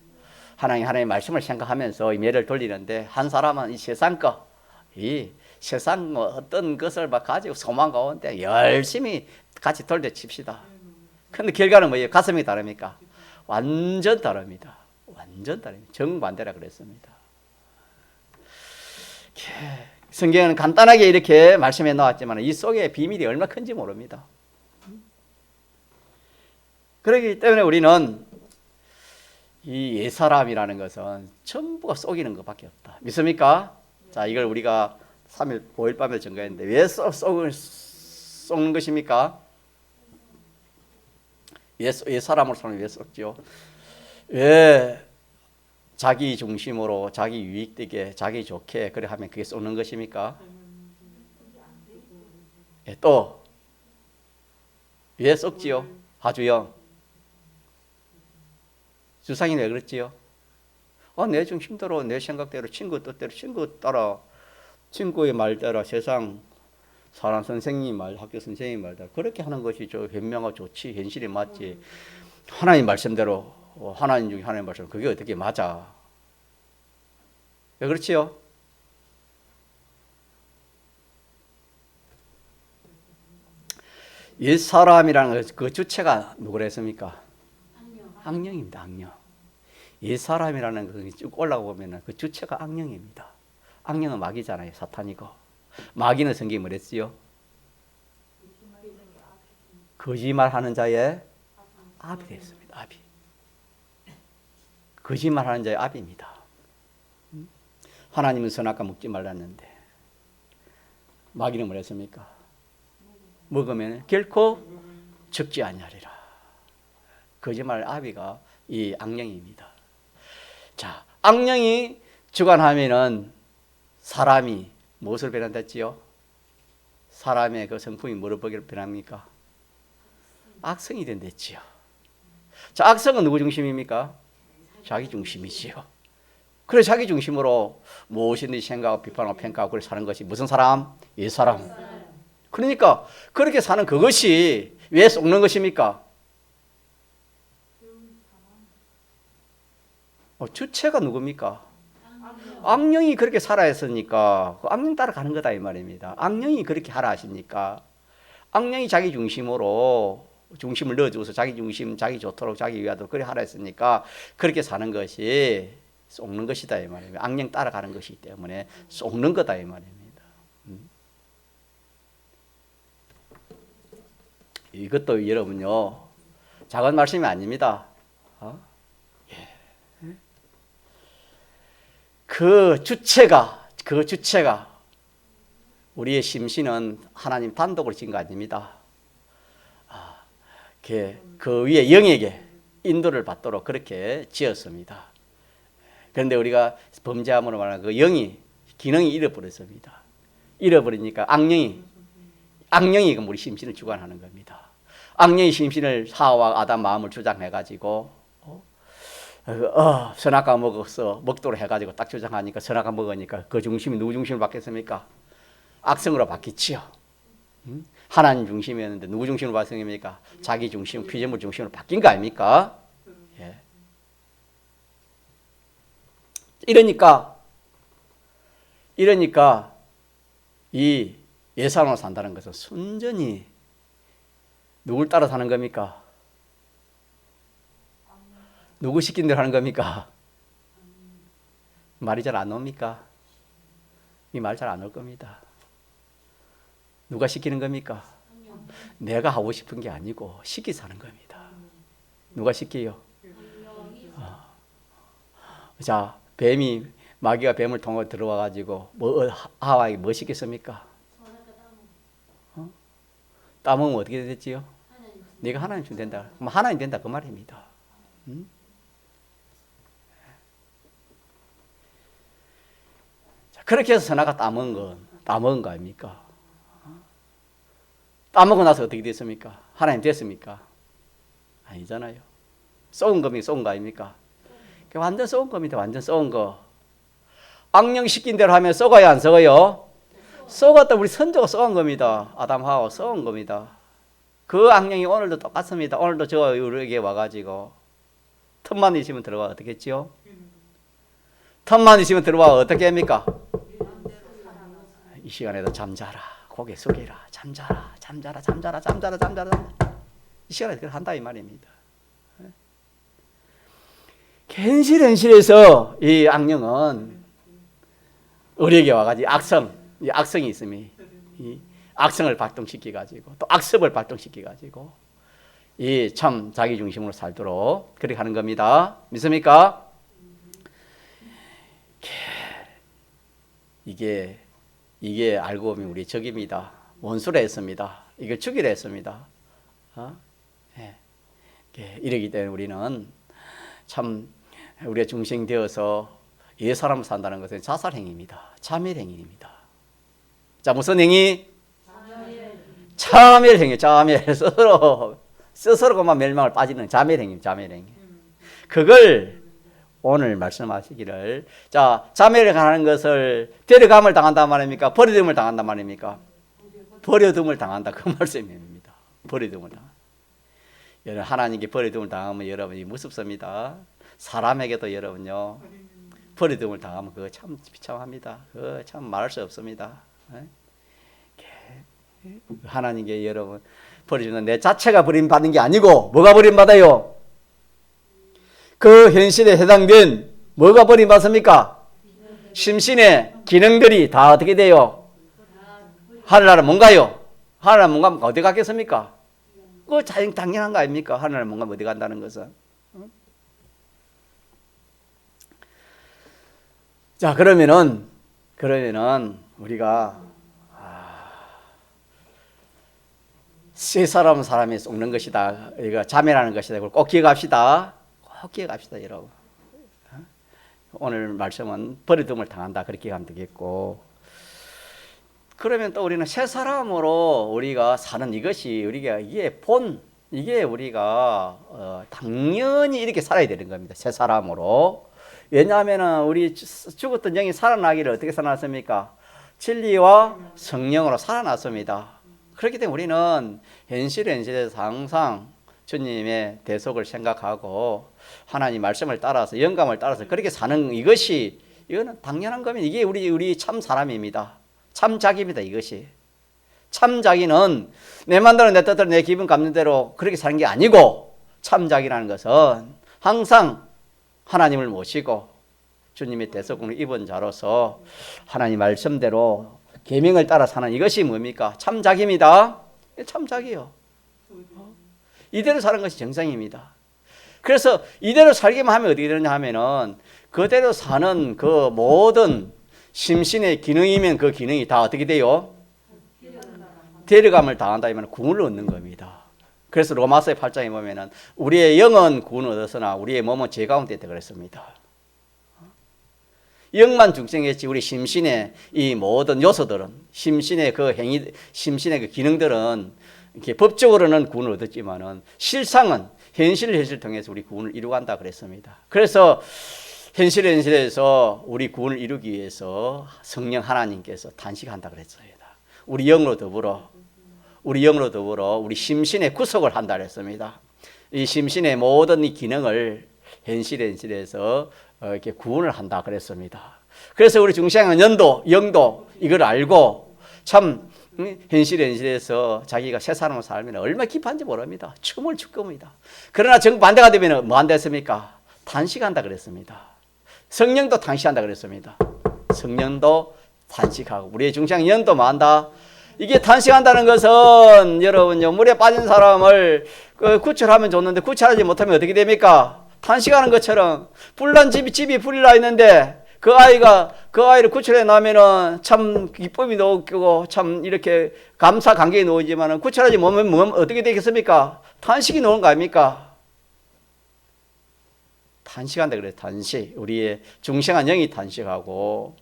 하나님의 말씀을 생각하면서 이 매를 돌리는데 한 사람은 이 세상 어떤 것을 막 가지고 소망 가운데 열심히 같이 돌려 칩시다. 근데 결과는 뭐예요? 가슴이 다릅니까? 완전 다릅니다. 정반대라 그랬습니다. 성경은 간단하게 이렇게 말씀해 놓았지만 이 속에 비밀이 얼마나 큰지 모릅니다. 그렇기 때문에 우리는 이 옛사람이라는 것은 전부가 속이는 것밖에 없다. 믿습니까? 자, 이걸 우리가 3일, 5일 밤에 증거했는데 왜 썩는 것입니까? 옛사람으로서는 왜 썩지요? 왜 자기 중심으로 자기 유익되게 자기 좋게 그래 하면 그게 썩는 것입니까? 또 왜 썩지요? 하주영 주상이 왜 그랬지요? 내 중심대로 내 생각대로 친구 뜻대로 친구 따라 친구의 말대로 세상 사람 선생님 말 학교 선생님 말대로 그렇게 하는 것이 현명하고 좋지 현실이 맞지 하나님 말씀대로 하나님 중에 하나님 말씀 그게 어떻게 맞아? 왜 그렇지요? 옛사람이라는 그 주체가 누구랬습니까? 악령입니다. 악령. 옛사람이라는 것이 쭉 올라오면 그 주체가 악령입니다. 악령은 마귀잖아요. 사탄이고. 마귀는 성경이 뭐랬지요? 거짓말하는 자의 압이 됐습니다. 압이. 거짓말하는 자의 압입니다. 하나님은 선악과 먹지 말랐는데 마귀는 뭐랬습니까? 먹으면 결코 죽지 아니하리라. 거짓말 압이가 이 악령입니다. 자, 악령이 주관하면은 사람이 무엇을 변한댔지요? 사람의 그 성품이 뭐로 변합니까? 악성이 된댔지요. 자, 악성은 누구 중심입니까? 자기 중심이지요. 그래 자기 중심으로 무엇이든지 생각하고 비판하고 평가하고 그렇게 사는 것이 무슨 사람? 옛사람. 그러니까 그렇게 사는 그것이 왜 썩는 것입니까? 주체가 누굽니까? 악령이 그렇게 살아야 했으니까 그 악령 따라가는 거다 이 말입니다. 악령이 그렇게 하라 하시니까 악령이 자기 중심으로 중심을 넣어주고서 자기 중심, 자기 좋도록 자기 위하도록 그래 하라 했으니까 그렇게 사는 것이 썩는 것이다 이 말입니다. 악령 따라가는 것이기 때문에 썩는 거다 이 말입니다. 이것도 여러분요 작은 말씀이 아닙니다. 그 주체가 우리의 심신은 하나님 단독으로 지은 거 아닙니다. 그 위에 영에게 인도를 받도록 그렇게 지었습니다. 그런데 우리가 범죄함으로 말하는 그 영이 기능이 잃어버렸습니다. 잃어버리니까 악령이 우리 심신을 주관하는 겁니다. 악령이 심신을 하와 아담 마음을 주장해가지고 선악과 먹어서 먹도록 해가지고 딱 주장하니까 선악과 먹으니까 그 중심이 누구 중심으로 바뀌었습니까? 악성으로 바뀌지요. 하나님 중심이었는데 누구 중심으로 바뀌었습니까? 자기 중심, 피조물 중심으로 바뀐 거 아닙니까? 예. 이러니까 이 예산으로 산다는 것은 순전히 누굴 따라 사는 겁니까? 누구 시킨 대로 하는 겁니까? 말이 잘 안 나옵니까? 이 말 잘 안 나올 겁니다. 누가 시키는 겁니까? 내가 하고 싶은 게 아니고 시키서 하는 겁니다. 누가 시켜요? 자, 마귀가 뱀을 통해 들어와 가지고 하와에게 뭐 시켰습니까? 따먹으면 어떻게 됐지요? 네가 하나님 좀 된다. 그럼 하나님 된다 그 말입니다. 자, 그렇게 해서 선악과 따먹은 거 아닙니까? 따먹고 나서 어떻게 됐습니까? 하나님 됐습니까? 아니잖아요. 썩은 거 아닙니까? 완전 썩은 겁니다. 완전 썩은 거. 악령 시킨 대로 하면 썩어야 안 썩어요? 썩었다. 우리 선조가 썩은 겁니다. 아담 하와 썩은 겁니다. 그 악령이 오늘도 똑같습니다. 오늘도 저 우리에게 와가지고 틈만 있으면 들어와 어떻게 했지요? 틈만 있으면 들어와 어떻게 합니까? 이 시간에도 잠자라, 고개 숙여라, 잠자라. 이 시간에 그걸 한다 이 말입니다. 현실에서 이 악령은 우리에게 와가지고 악성이 있으니 이 악성을 발동시켜가지고 또 악습을 발동시켜가지고 이 참 자기 중심으로 살도록 그렇게 하는 겁니다. 믿습니까? 이게 알고 보면 우리 적입니다. 원수라 했습니다. 이걸 죽이라 했습니다. 이러기 때문에 우리는 참 우리가 중생되어서 옛사람을 산다는 것은 자살행위입니다. 자멸행위입니다. 자, 무슨 행위? 자멸행위. 스스로만 멸망을 빠지는 자멸행위. 그걸 오늘 말씀하시기를, 자, 자멸을 하는 것을 데려감을 당한단 말입니까? 버려둠을 당한단 말입니까? 버려둠을 당한다. 그 말씀입니다. 버려둠을 당한다. 여러분, 하나님께 버려둠을 당하면 여러분이 무섭습니다. 사람에게도 여러분요, 버려둠을 당하면 그거 참 비참합니다. 그거 참 말할 수 없습니다. 하나님께 여러분 버려주는 내 자체가 버림받는 게 아니고 뭐가 버림받아요? 그 현실에 해당된 뭐가 버림받습니까? 심신의 기능들이 다 어떻게 돼요? 하늘나라 뭔가요? 하늘나라 뭔가 어디 갔겠습니까? 그거 당연한 거 아닙니까? 하늘나라 뭔가 어디 간다는 것은. 자, 그러면은 우리가 세 사람이 속는 것이다. 이거 자멸하는 것이다. 이걸 꼭 기억합시다. 꼭 기억합시다, 여러분. 오늘 말씀은 버려둠을 당한다. 그렇게 하면 되겠고. 그러면 또 우리는 새 사람으로 우리가 사는 이것이 이게 우리가 당연히 이렇게 살아야 되는 겁니다. 새 사람으로. 왜냐하면 우리 죽었던 영이 살아나기를 어떻게 살아났습니까? 진리와 성령으로 살아났습니다. 그렇기 때문에 우리는 현실에서 항상 주님의 대속을 생각하고 하나님 말씀을 따라서 영감을 따라서 그렇게 사는 이거는 당연한 겁니다. 이게 우리 참 사람입니다. 참 자기입니다. 이것이 참 자기는 내 맘대로 내 뜻대로 내 기분 감는 대로 그렇게 사는 게 아니고, 참 자기라는 것은 항상 하나님을 모시고 주님의 대속을 입은 자로서 하나님 말씀대로 계명을 따라 사는 이것이 뭡니까? 참 자기입니다. 참 자기요. 이대로 사는 것이 정상입니다. 그래서 이대로 살기만 하면 어떻게 되느냐 하면은 그대로 사는 그 모든 심신의 기능이면 그 기능이 다 어떻게 돼요? 데려감을 당한다 하면 구원을 얻는 겁니다. 그래서 로마서의 8장에 보면은 우리의 영은 구원을 얻었으나 우리의 몸은 죄 가운데 있다 그랬습니다. 영만 중생했지 우리 심신의 이 모든 요소들은 심신의 그 행위, 심신의 그 기능들은 이렇게 법적으로는 구원을 얻었지만은 실상은 현실을 통해서 우리 구원을 이루간다 그랬습니다. 그래서 현실에서 우리 구원을 이루기 위해서 성령 하나님께서 탄식한다 그랬습니다. 우리 영으로 더불어 우리 심신의 구속을 한다 그랬습니다. 이 심신의 모든 이 기능을 현실에서 이렇게 구원을 한다 그랬습니다. 그래서 우리 중생은 영도 이걸 알고 참 현실에서 자기가 새 사람으로 살면 얼마나 기쁜지 모릅니다. 춤을 출 겁니다. 그러나 정반대가 되면 뭐 한다 했습니까? 탄식한다 그랬습니다. 성령도 탄식한다 그랬습니다. 성령도 탄식하고 우리의 중생 영도 뭐 한다? 이게 탄식한다는 것은 여러분요, 물에 빠진 사람을 구출하면 좋는데 구출하지 못하면 어떻게 됩니까? 탄식하는 것처럼 불난 집이 불이 나 있는데 그 아이를 구출해 나면은 참 기쁨이 놓이고 참 이렇게 감사 감격이 놓이지만은 구출하지 못하면 어떻게 되겠습니까? 탄식이 놓은 거 아닙니까? 탄식한다 그래요. 탄식. 우리의 중생한 영이 탄식하고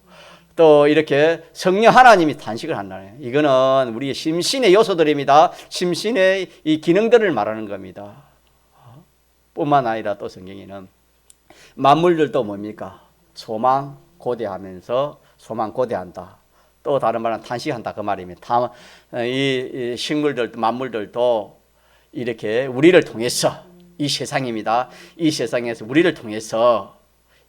또 이렇게 성령 하나님이 탄식을 한다는 거예요. 이거는 우리의 심신의 요소들입니다. 심신의 이 기능들을 말하는 겁니다. 뿐만 아니라 또 성경에는 만물들도 뭡니까? 소망 고대하면서 소망 고대한다. 또 다른 말은 탄식한다 그 말입니다. 이 식물들 만물들도 이렇게 우리를 통해서 이 세상입니다. 이 세상에서 우리를 통해서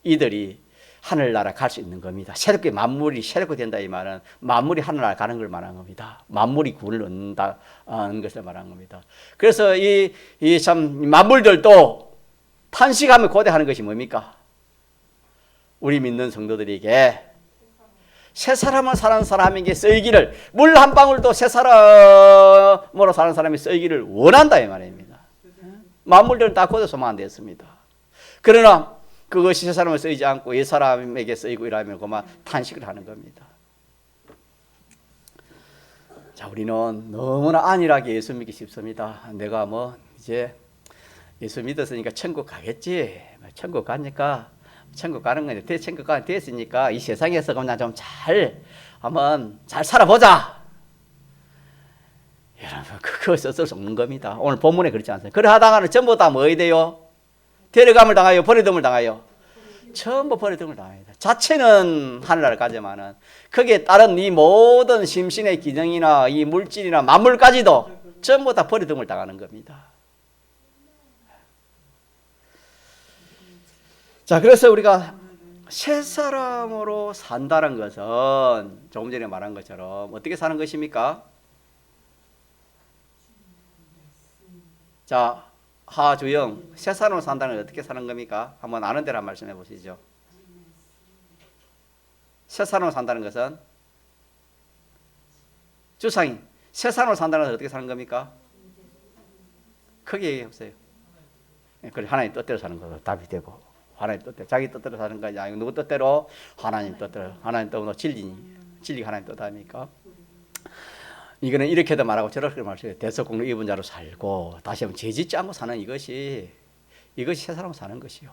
이들이 하늘나라 갈 수 있는 겁니다. 새롭게 만물이 새롭게 된다 이 말은 만물이 하늘나라 가는 걸 말하는 겁니다. 만물이 구원을 얻는다는 것을 말하는 겁니다. 그래서 이 참 만물들도 탄식하며 고대하는 것이 뭡니까? 우리 믿는 성도들에게 새 사람을 사는 사람에게 쓰이기를 물 한 방울도 새 사람으로 사는 사람이 쓰이기를 원한다 이 말입니다. 만물들은 다 고대 소망 안 됐습니다. 그러나 그것이 새 사람을 쓰이지 않고 옛 사람에게 쓰이고 이러면 그만 탄식을 하는 겁니다. 자, 우리는 너무나 안일하게 예수 믿기 쉽습니다. 내가 뭐 이제 예수 믿었으니까 천국 가겠지. 천국 가니까 천국 가는 건데 천국 가는 됐으니까 이 세상에서 그냥 좀 한번 잘 살아보자. 여러분 그거 쓸 수 없는 겁니다. 오늘 본문에 그렇지 않습니까? 그래 하다가는 전부 다 뭐 돼요? 데려감을 당하여 버리됨을 당하여 전부 버리됨을 당합니다. 자체는 하늘나라를 가지만은 거기에 따른 이 모든 심신의 기능이나 이 물질이나 만물까지도 전부 다 버리됨을 당하는 겁니다. 자, 그래서 우리가 새 사람으로 산다는 것은 조금 전에 말한 것처럼 어떻게 사는 것입니까? 자, 하주영, 새 사람으로 산다는 건 어떻게 사는 겁니까? 한번 아는 대로 한번 말씀해 보시죠. 새 사람으로 산다는 것은 주상이 새 사람으로 산다는 것은 어떻게 사는 겁니까? 크게 얘기해 보세요. 그래 하나님 뜻대로 사는 거로 답이 되고 하나님 뜻대로 자기 뜻대로 사는 거 아니고 누구 뜻대로? 하나님 뜻대로. 하나님 뜻으로 진리가 하나님 뜻 아닙니까? 이거는 이렇게도 말하고 저렇게 말해요. 대속공로 입은 자로 살고 다시 한번 죄짓지 않고 사는 이것이 새 사람으로 사는 것이요.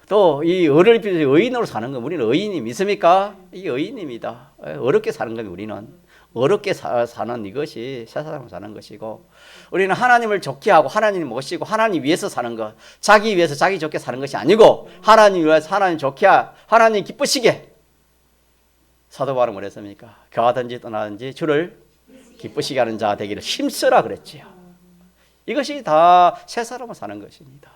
또 이 의를 입혀서 의인으로 사는 건 우리는 의인이 믿습니까? 이게 의인입니다. 어렵게 사는 건 우리는 어렵게 사는 이것이 새 사람으로 사는 것이고 우리는 하나님을 좋게 하고 하나님을 모시고 하나님 위해서 사는 것 자기 위해서 자기 좋게 사는 것이 아니고 하나님 위해서 하나님 좋게 하나님 기쁘시게 사도 바울은 뭐랬습니까? 가든지 떠나든지 주를 기쁘시게 하는 자 되기를 힘쓰라 그랬지요. 이것이 다 새 사람으로 사는 것입니다.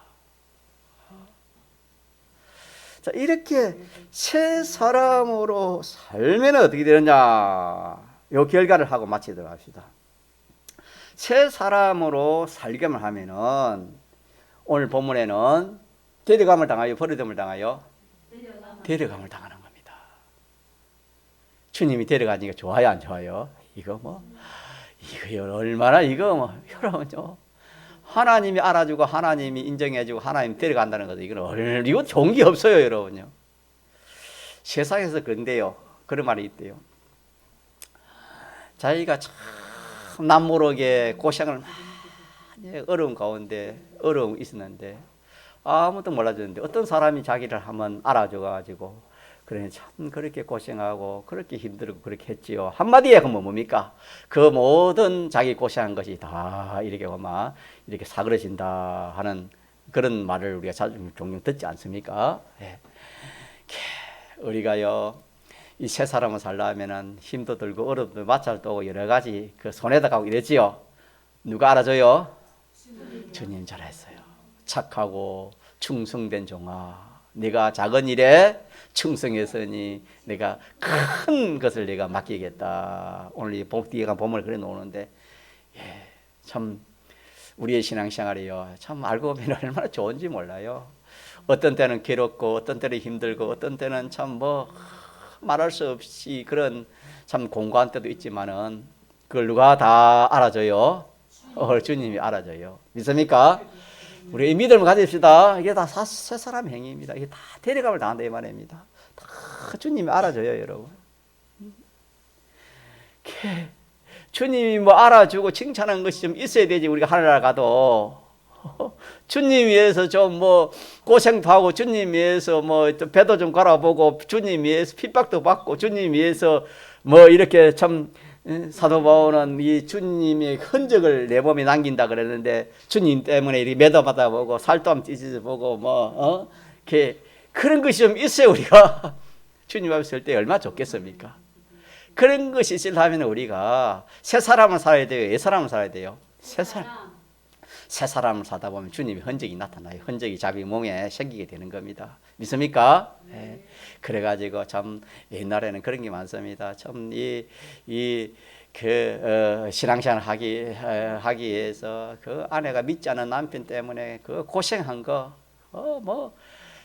자, 이렇게 새 사람으로 살면 어떻게 되느냐? 요 결과를 하고 마치도록 합시다. 새 사람으로 살게만 하면은 오늘 본문에는 데려감을 당하여 버리됨을 당하여 데려감을 당하는 겁니다. 주님이 데려가니까 좋아요, 안 좋아요? 이거 얼마나 여러분요. 하나님이 알아주고 하나님이 인정해주고 하나님 데려간다는 것은 이거 좋은 게 없어요, 여러분요. 세상에서 그런데요. 그런 말이 있대요. 자기가 참 남모르게 고생을 많이 어려움 있었는데 아무도 몰라줬는데 어떤 사람이 자기를 한번 알아줘가지고 그러니 참 그렇게 고생하고 그렇게 힘들고 그렇게 했지요. 한마디에 그러면 뭡니까? 그 모든 자기 고생한 것이 다 이렇게 막 이렇게 사그러진다 하는 그런 말을 우리가 자주 종종 듣지 않습니까? 예. 우리가요 이 세 사람을 살려면은 힘도 들고 어려움도 마찰도 오고 여러 가지 그 손에다 가고 이랬지요. 누가 알아줘요? 주님 잘했어요. 착하고 충성된 종아, 네가 작은 일에 충성했으니 내가 큰 것을 내가 맡기겠다. 오늘 이 뒤에 본문을 그래 놓는데, 예, 참 우리의 신앙생활이요, 참 알고 보면 얼마나 좋은지 몰라요. 어떤 때는 괴롭고, 어떤 때는 힘들고, 어떤 때는 참 뭐 말할 수 없이 그런 참 공고한 때도 있지만은 그걸 누가 다 알아줘요? 주님이 알아줘요. 믿습니까? 우리 믿음을 가집시다. 이게 다 세 사람 행위입니다. 이게 다 대리감을 당한다 이 말입니다. 다 주님이 알아줘요, 여러분. 주님이 뭐 알아주고 칭찬한 것이 좀 있어야 되지. 우리가 하늘나라 가도 주님 위해서 좀 뭐 고생도 하고, 주님 위해서 뭐 배도 좀 갈아보고, 주님 위해서 핍박도 받고, 주님 위해서 뭐 이렇게 참 사도 바울은 이 주님의 흔적을 내 몸에 남긴다 그랬는데, 주님 때문에 이렇게 매도받아 보고 살도 한번 찢어져 보고 뭐 이렇게 그런 것이 좀 있어요. 우리가 주님 앞에 설 때 얼마나 좋겠습니까? 그런 것이 있으려면 우리가 새 사람을 살아야 돼요. 옛 사람을 살아야 돼요. 새 사람을 사다 보면 주님의 흔적이 나타나요. 흔적이 자기 몸에 생기게 되는 겁니다. 믿습니까? 네. 그래가지고 참 옛날에는 그런 게 많습니다. 참 신앙생활 하기 위해서 그 아내가 믿지 않은 남편 때문에 그 고생한 거,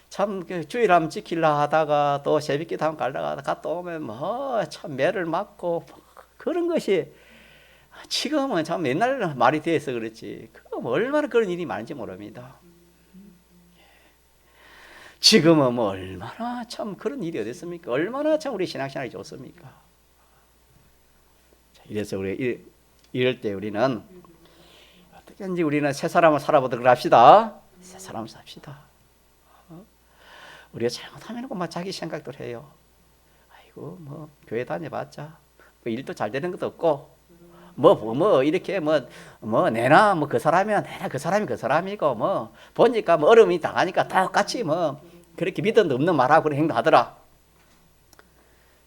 참 주일 한번 지키려 하다가 또 새벽기도 한번 가려다가 갔다 오면 뭐 참 매를 맞고 그런 것이 지금은 참 옛날 말이 돼서 그렇지, 그럼 얼마나 그런 일이 많은지 모릅니다. 지금은 뭐 얼마나 참 그런 일이 어딨습니까? 얼마나 참 우리 신앙생활이 좋습니까? 이래서 우리 이럴 때 우리는 어떻게든지 우리는 새 사람을 살아보도록 합시다. 새 사람을 삽시다. 우리가 잘못하면 막 자기 생각도 해요. 아이고 뭐 교회 다녀봤자 뭐 일도 잘 되는 것도 없고, 뭐 이렇게 내나 뭐 그 사람이야 내나 그 사람이 그 사람이고 뭐 보니까 뭐 어려움이 당하니까 똑같이 뭐 그렇게 믿음도 없는 말하고 그런 행동하더라.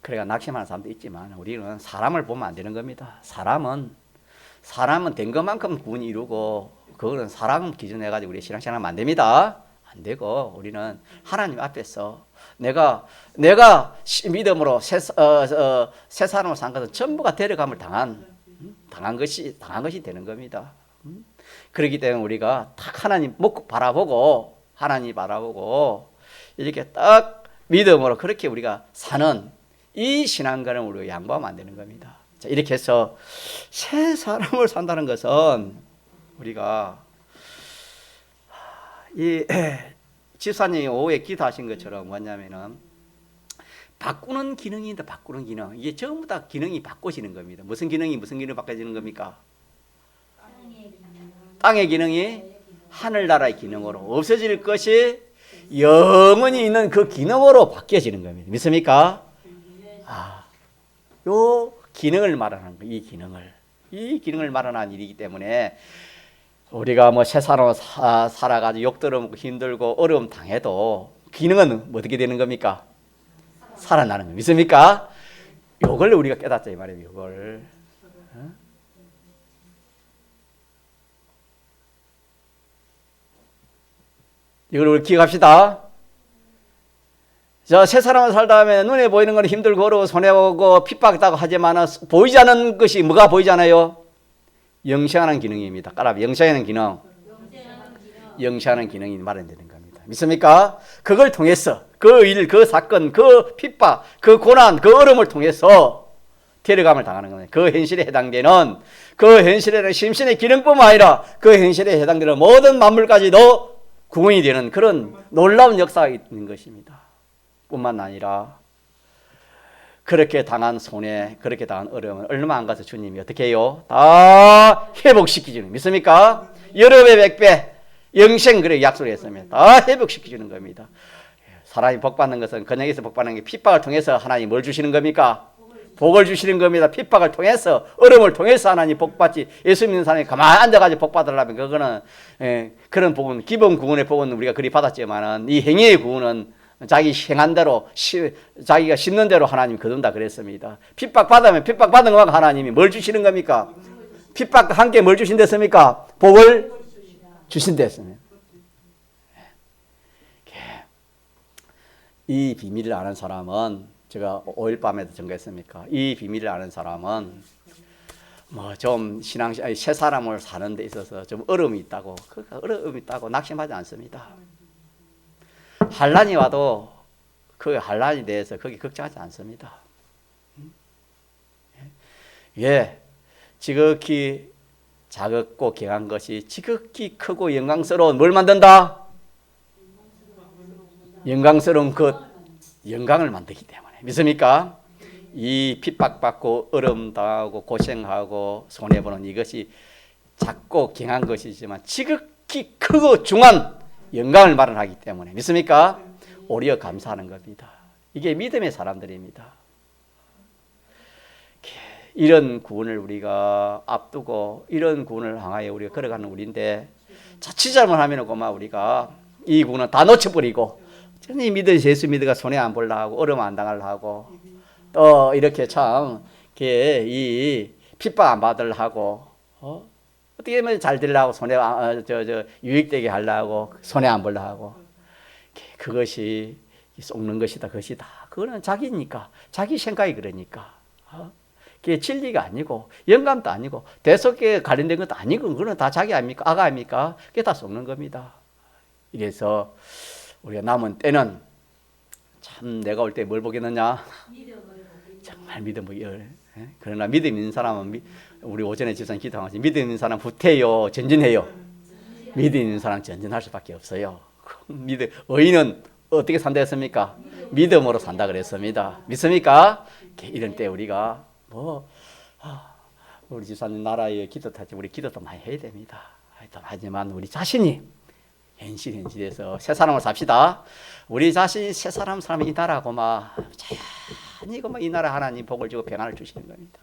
그래가 낙심하는 사람도 있지만 우리는 사람을 보면 안 되는 겁니다. 사람은 된 것만큼 구원이 이루고 그거는 사람 기준에 가지고 우리 신앙생활하면 안 됩니다. 안 되고 우리는 하나님 앞에서 내가 믿음으로 새 사람을 산 것은 전부가 데려감을 당한 것이 되는 겁니다. 그렇기 때문에 우리가 딱 하나님 바라보고 이렇게 딱 믿음으로 그렇게 우리가 사는 이 신앙관을 우리가 양보하면 안 되는 겁니다. 자, 이렇게 해서 새 사람을 산다는 것은 우리가 이 집사님이 오후에 기도하신 것처럼 뭐냐면은 바꾸는 기능이 있는데, 바꾸는 기능, 이게 전부 다 기능이 바꿔지는 겁니다. 무슨 기능이 바꿔지는 겁니까? 땅의 기능이 하늘나라의 기능으로 없어질 것이 영원히 있는 그 기능으로 바뀌어지는 겁니다. 믿습니까? 요 기능을 말하는 거예요. 이 기능을 말하는 일이기 때문에 우리가 뭐 새 사람으로 살아가지고 욕들어먹고 힘들고 어려움 당해도 기능은 어떻게 되는 겁니까? 살아나는 거예요. 믿습니까? 요걸 우리가 깨닫자 이 말이에요. 이걸 우리 기억합시다. 새 사람을 살다 하면 눈에 보이는 건 힘들고 어려워 손해보고 핍박하다고 하지만 보이지 않는 것이 뭐가 보이잖아요. 영생하는 기능입니다. 까라비 영생하는 기능. 영생하는 기능이 마련되는 겁니다. 믿습니까? 그걸 통해서 그 일, 그 사건, 그 핍박, 그 고난, 그 어려움을 통해서 데려감을 당하는 겁니다. 그 현실에 해당되는, 그 현실에는 심신의 기능뿐만 아니라 그 현실에 해당되는 모든 만물까지도 구원이 되는 그런 놀라운 역사가 있는 것입니다. 뿐만 아니라 그렇게 당한 손해, 그렇게 당한 어려움은 얼마 안 가서 주님이 어떻게 해요? 다 회복시키주는, 믿습니까? 여러 배, 100배 영생 그래 약속했습니다. 다 회복시키주는 겁니다. 사람이 복 받는 것은 그냥에서 복 받는 게 핍박을 통해서 하나님 뭘 주시는 겁니까? 복을 주시는 겁니다. 핍박을 통해서, 어려움을 통해서 하나님 복 받지. 예수 믿는 사람이 가만히 앉아가지고 복 받으려면 그거는 그런 복은, 기본 구원의 복은 우리가 그리 받았지만은 이 행위의 구원은 자기 행한 대로, 자기가 심는 대로 하나님이 거둔다 그랬습니다. 핍박 받으면 핍박 받은 것만 하나님이 뭘 주시는 겁니까? 핍박과 함께 뭘 주신댔습니까? 복을 주신댔습니다. 이 비밀을 아는 사람은, 제가 5일 밤에도 전거했습니까? 이 비밀을 아는 사람은 뭐 좀 새 사람을 사는 데 있어서 좀 어려움이 있다고, 어려움이 있다고 낙심하지 않습니다. 환란이 와도 그 환란에 대해서 거기 걱정하지 않습니다. 예, 지극히 작고 경한 것이 지극히 크고 영광스러운 뭘 만든다? 영광스러운 것, 영광을 만들기 때문에. 믿습니까? 이 핍박받고 어려움 당하고 고생하고 손해보는 이것이 작고 경한 것이지만 지극히 크고 중한 영광을 마련하기 때문에. 믿습니까? 오히려 감사하는 겁니다. 이게 믿음의 사람들입니다. 이런 구원을 우리가 앞두고 이런 구원을 향하여 우리가 걸어가는 우리인데, 자칫 잘못하면 고마 우리가 이 구원은 다 놓쳐버리고 이 믿어서 예수 믿어가 손해 안 보려 하고 어려움 안 당하려 하고 또 이렇게 참 이 핍박 안 받으려 하고 어떻게 하면 잘 되려고 손해 유익되게 하려고 손해 안 보려 하고, 그것이 속는 것이다, 것이다. 그거는 자기니까, 자기 생각이 그러니까. 그게 진리가 아니고 영감도 아니고 대속에 관련된 것도 아니고, 그거는 다 자기 아닙니까? 아가 아닙니까? 그게 다 속는 겁니다. 이래서 우리가 남은 때는 참 내가 올 때 뭘 보겠느냐? 정말 믿음을. 그러나 믿음 있는 사람은 우리 오전에 집사님 기도하면서 믿음 있는 사람 후퇴해요, 전진해요? 믿음 있는 사람 전진할 수밖에 없어요. 의인은 어떻게 산다 했습니까? 믿음으로 산다 그랬습니다. 믿습니까? 이런 때 우리가 우리 집사님 나라에 기도 타지 우리 기도도 많이 해야 됩니다. 하지만 우리 자신이 현실에서 새 사람을 삽시다. 우리 자신이 새 사람이 이 나라고 자연히 이 나라 하나님 복을 주고 평안을 주시는 겁니다.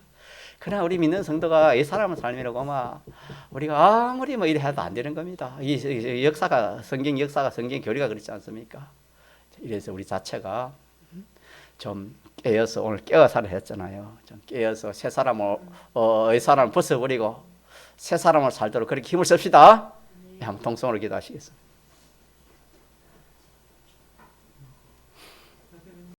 그러나 우리 믿는 성도가 이 사람을 살면서 우리가 아무리 이래 해도 안 되는 겁니다. 이 역사가 성경 교리가 그렇지 않습니까? 이래서 우리 자체가 좀 깨어서, 오늘 깨어사를 했잖아요. 좀 깨어서 새 사람을 이 사람을 벗어버리고 새 사람을 살도록 그렇게 힘을 씁시다. 한번 통성으로 기도하시겠습니다.